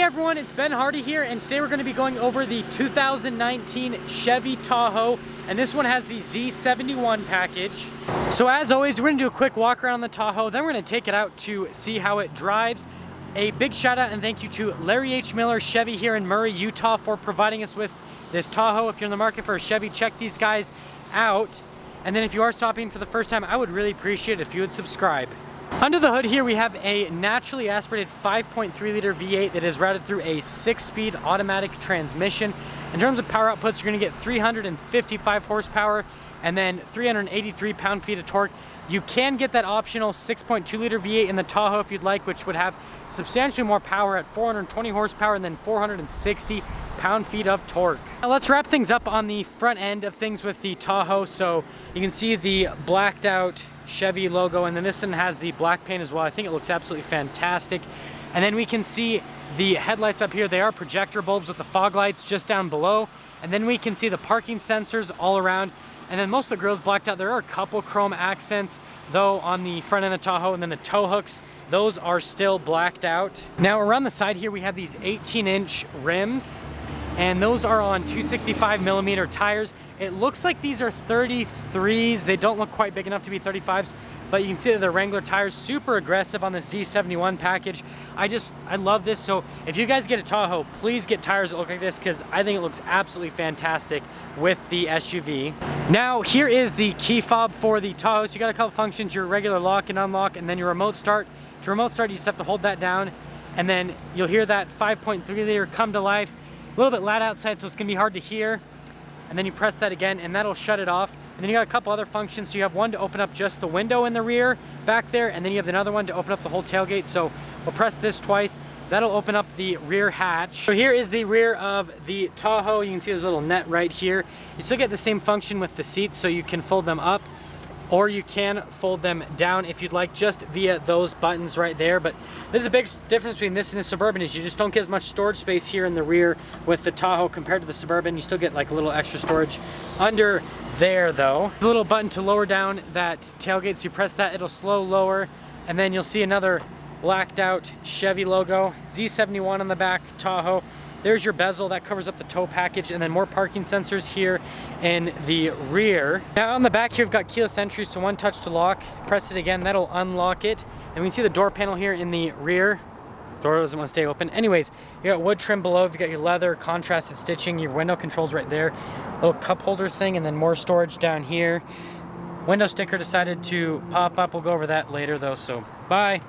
everyone, it's Ben Hardy here, and today we're going to be going over the 2019 Chevy Tahoe, and this one has the Z71 package. So as always, we're going to do a quick walk around the Tahoe, then we're going to take it out to see how it drives. A big shout out and thank you to Larry H. Miller Chevy here in Murray, Utah for providing us with this Tahoe. If you're in the market for a Chevy, check these guys out. And then if you are stopping for the first time, I would really appreciate it if you would subscribe. Under the hood here, we have a naturally aspirated 5.3 liter V8 that is routed through a 6-speed automatic transmission. In terms of power outputs, you're gonna get 355 horsepower and then 383 pound-feet of torque. You can get that optional 6.2 liter V8 in the Tahoe if you'd like, which would have substantially more power at 420 horsepower and then 460 pound-feet of torque. Now let's wrap things up on the front end of things with the Tahoe. So you can see the blacked out Chevy logo, and then this one has the black paint as well. I think it looks absolutely fantastic. And then we can see the headlights up here. They are projector bulbs with the fog lights just down below. And then we can see the parking sensors all around. And then most of the grille's blacked out. There are a couple chrome accents though on the front end of the Tahoe, and then the tow hooks, those are still blacked out. Now around the side here, we have these 18-inch rims, and those are on 265 millimeter tires. It looks like these are 33s. They don't look quite big enough to be 35s, but you can see that the Wrangler tires, super aggressive on the Z71 package. I love this. So if you guys get a Tahoe, please get tires that look like this, because I think it looks absolutely fantastic with the SUV. Now here is the key fob for the Tahoe. So you got a couple functions, your regular lock and unlock, and then your remote start. To remote start, you just have to hold that down, and then you'll hear that 5.3 liter come to life. A little bit loud outside, so it's gonna be hard to hear. And then you press that again, and that'll shut it off. And then you got a couple other functions. So you have one to open up just the window in the rear back there, and then you have another one to open up the whole tailgate. So we'll press this twice. That'll open up the rear hatch. So here is the rear of the Tahoe. You can see there's a little net right here. You still get the same function with the seats, so you can fold them up, or you can fold them down if you'd like, just via those buttons right there. But there's a big difference between this and the Suburban, is you just don't get as much storage space here in the rear with the Tahoe compared to the Suburban. You still get like a little extra storage under there though. The little button to lower down that tailgate, so you press that, it'll slow lower, and then you'll see another blacked out Chevy logo, Z71 on the back, Tahoe. There's your bezel, that covers up the tow package, and then more parking sensors here in the rear. Now on the back here, we've got keyless entry, so one touch to lock. Press it again, that'll unlock it. And we can see the door panel here in the rear. Door doesn't want to stay open. Anyways, you got wood trim below, you got your leather, contrasted stitching, your window controls right there. Little cup holder thing, and then more storage down here. Window sticker decided to pop up. We'll go over that later though, so bye.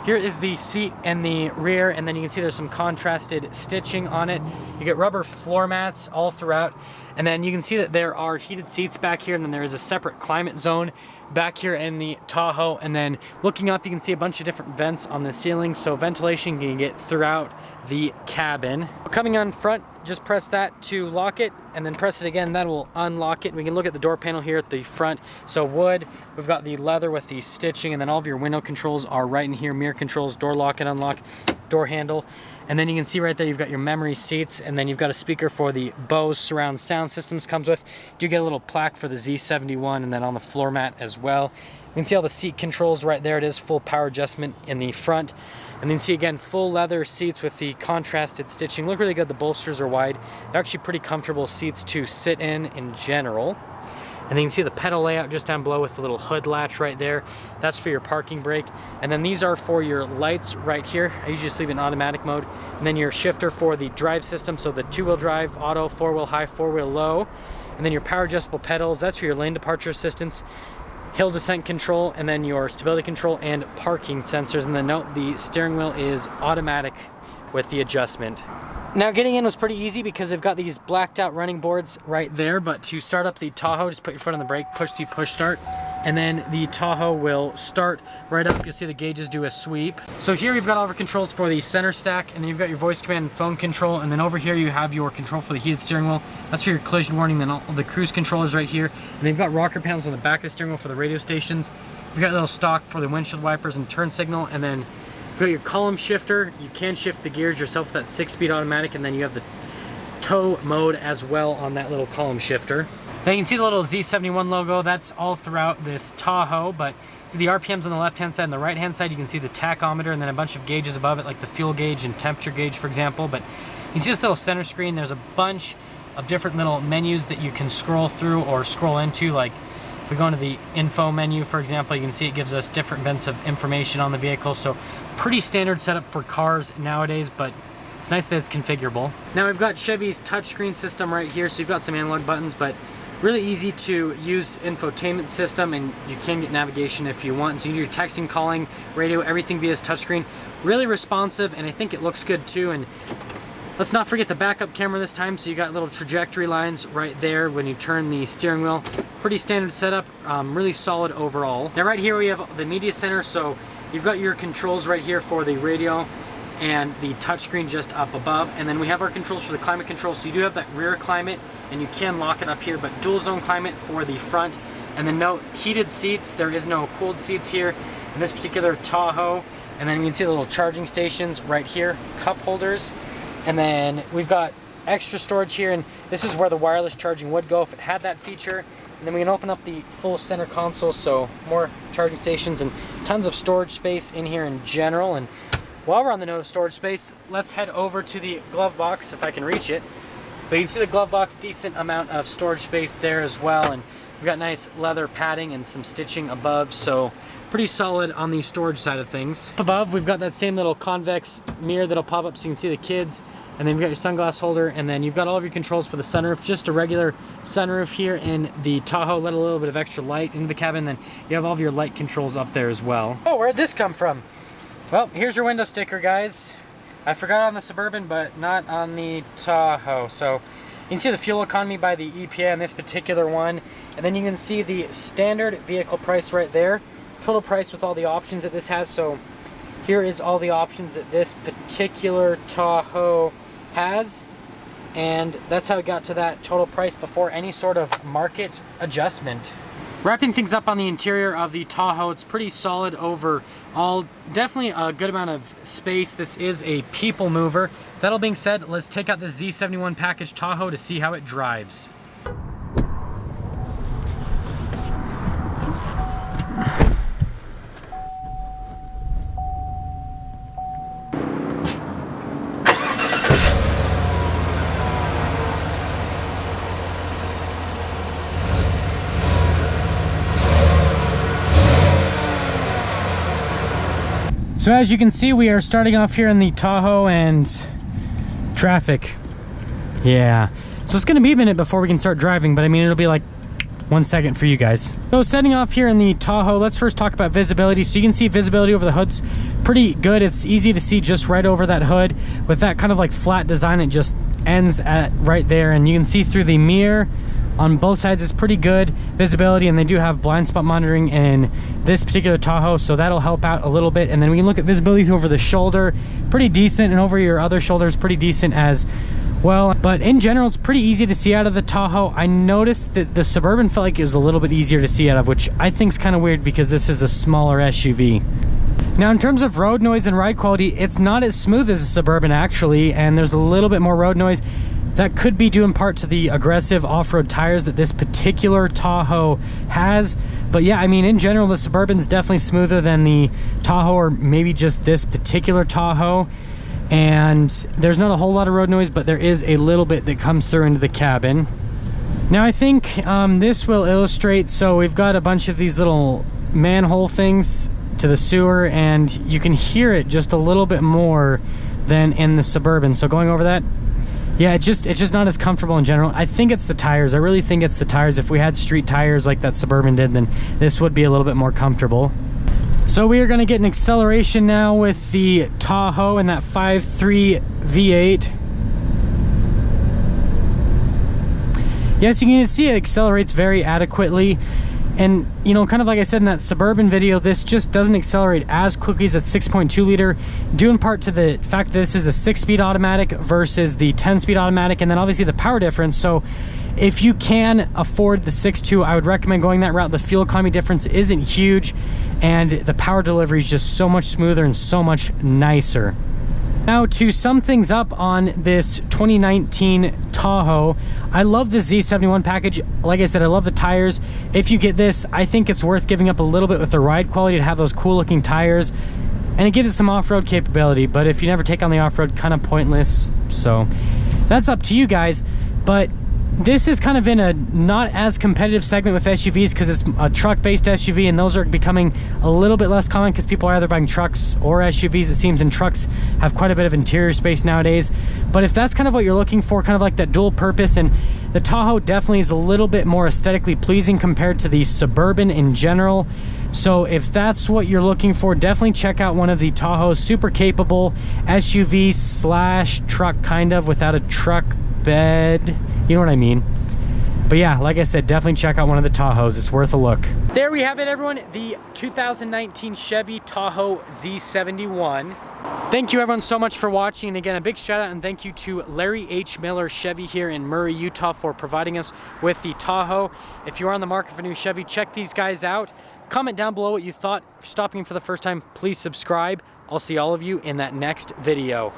Here is the seat in the rear, and then you can see there's some contrasted stitching on it. You get rubber floor mats all throughout, and then you can see that there are heated seats back here, and then there is a separate climate zone back here in the Tahoe. And then looking up, you can see a bunch of different vents on the ceiling, so ventilation you can get throughout the cabin. Coming on front, just press that to lock it, and then press it again, that will unlock it. We can look at the door panel here at the front. So wood, we've got the leather with the stitching, and then all of your window controls are right in here. Mirror controls, door lock and unlock, door handle. And then you can see right there, you've got your memory seats, and then you've got a speaker for the Bose surround sound systems comes with. You do get a little plaque for the Z71, and then on the floor mat as well. You can see all the seat controls right there. It is full power adjustment in the front. And then see again, full leather seats with the contrasted stitching. Look really good. The bolsters are wide. They're actually pretty comfortable seats to sit in general. And then you can see the pedal layout just down below with the little hood latch right there. That's for your parking brake. And then these are for your lights right here. I usually just leave it in automatic mode. And then your shifter for the drive system. So the 2-wheel drive, auto, 4-wheel high, 4-wheel low. And then your power adjustable pedals. That's for your lane departure assistance, hill descent control, and then your stability control and parking sensors. And then note, the steering wheel is automatic with the adjustment. Now getting in was pretty easy because they've got these blacked out running boards right there, but to start up the Tahoe, just put your foot on the brake, push the push start, and then the Tahoe will start right up. You'll see the gauges do a sweep. So here you've got all of our controls for the center stack, and then you've got your voice command and phone control, and then over here you have your control for the heated steering wheel. That's for your collision warning. Then all the cruise controllers right here, and then you've got rocker panels on the back of the steering wheel for the radio stations. You've got a little stock for the windshield wipers and turn signal, and then you've got your column shifter. You can shift the gears yourself with that 6-speed automatic, and then you have the tow mode as well on that little column shifter. Now you can see the little Z71 logo, that's all throughout this Tahoe, but see the RPMs on the left-hand side and the right-hand side, you can see the tachometer and then a bunch of gauges above it, like the fuel gauge and temperature gauge, for example. But you can see this little center screen, there's a bunch of different little menus that you can scroll through or scroll into. Like if we go into the info menu, for example, you can see it gives us different bits of information on the vehicle. So pretty standard setup for cars nowadays, but it's nice that it's configurable. Now we've got Chevy's touchscreen system right here, so you've got some analog buttons, but really easy to use infotainment system, and you can get navigation if you want. So you do your texting, calling, radio, everything via this touchscreen. Really responsive, and I think it looks good too. And let's not forget the backup camera this time, so you got little trajectory lines right there when you turn the steering wheel. Pretty standard setup, really solid overall. Now right here we have the media center, so you've got your controls right here for the radio and the touchscreen just up above. And then we have our controls for the climate control, so you do have that rear climate, and you can lock it up here, but dual zone climate for the front. And then no heated seats, there is no cooled seats here in this particular Tahoe. And then you can see the little charging stations right here, cup holders. And then we've got extra storage here, and this is where the wireless charging would go if it had that feature. And then we can open up the full center console, so more charging stations and tons of storage space in here in general. And while we're on the note of storage space, let's head over to the glove box if I can reach it. But you can see the glove box, decent amount of storage space there as well, and we've got nice leather padding and some stitching above, so pretty solid on the storage side of things. Up above, we've got that same little convex mirror that'll pop up so you can see the kids, and then you've got your sunglass holder, and then you've got all of your controls for the sunroof, just a regular sunroof here in the Tahoe. Let a little bit of extra light into the cabin, then you have all of your light controls up there as well. Oh, where'd this come from? Well, here's your window sticker, guys. I forgot on the Suburban, but not on the Tahoe. So you can see the fuel economy by the EPA on this particular one. And then you can see the standard vehicle price right there. Total price with all the options that this has. So here is all the options that this particular Tahoe has. And that's how it got to that total price before any sort of market adjustment. Wrapping things up on the interior of the Tahoe, it's pretty solid overall. Definitely a good amount of space. This is a people mover. That all being said, let's take out this Z71 package Tahoe to see how it drives. So as you can see, we are starting off here in the Tahoe, and traffic. Yeah. So it's gonna be a minute before we can start driving, but I mean, it'll be like 1 second for you guys. So setting off here in the Tahoe, let's first talk about visibility. So you can see visibility over the hood's pretty good. It's easy to see just right over that hood. With that kind of like flat design, it just ends at right there, and you can see through the mirror on both sides. Is pretty good visibility, and they do have blind spot monitoring in this particular Tahoe, so that'll help out a little bit. And then we can look at visibility over the shoulder, pretty decent, and over your other shoulders, pretty decent as well. But in general, it's pretty easy to see out of the Tahoe. I noticed that the Suburban felt like it was a little bit easier to see out of, which I think is kind of weird because this is a smaller SUV. Now in terms of road noise and ride quality, it's not as smooth as a Suburban actually, and there's a little bit more road noise. That could be due in part to the aggressive off-road tires that this particular Tahoe has. But yeah, I mean, in general, the Suburban's definitely smoother than the Tahoe, or maybe just this particular Tahoe. And there's not a whole lot of road noise, but there is a little bit that comes through into the cabin. Now I think this will illustrate, so we've got a bunch of these little manhole things to the sewer, and you can hear it just a little bit more than in the Suburban. So going over that, yeah, it's just not as comfortable in general. I think it's the tires. I really think it's the tires. If we had street tires like that Suburban did, then this would be a little bit more comfortable. So we are going to get an acceleration now with the Tahoe and that 5.3 V8. Yes, you can see it accelerates very adequately. And, you know, kind of like I said in that Suburban video, this just doesn't accelerate as quickly as that 6.2 liter, due in part to the fact that this is a 6-speed automatic versus the 10-speed automatic, and then obviously the power difference. So if you can afford the 6.2, I would recommend going that route. The fuel economy difference isn't huge, and the power delivery is just so much smoother and so much nicer. Now, to sum things up on this 2019 Tahoe, I love the Z71 package. Like I said, I love the tires. If you get this, I think it's worth giving up a little bit with the ride quality to have those cool looking tires. And it gives it some off-road capability, but if you never take on the off-road, kind of pointless. So that's up to you guys. But this is kind of in a not as competitive segment with SUVs because it's a truck-based SUV, and those are becoming a little bit less common because people are either buying trucks or SUVs, it seems, and trucks have quite a bit of interior space nowadays. But if that's kind of what you're looking for, kind of like that dual purpose, and the Tahoe definitely is a little bit more aesthetically pleasing compared to the Suburban in general. So if that's what you're looking for, definitely check out one of the Tahoes. Super capable SUV slash truck, kind of, without a truck bed. You know what I mean? But yeah, like I said, definitely check out one of the Tahoes. It's worth a look. There we have it, everyone. The 2019 Chevy Tahoe Z71. Thank you everyone so much for watching, and again, a big shout out and thank you to Larry H. Miller Chevy here in Murray, Utah for providing us with the Tahoe. If you are on the market for a new Chevy, check these guys out. Comment down below what you thought. If you're stopping for the first time, please subscribe. I'll see all of you in that next video.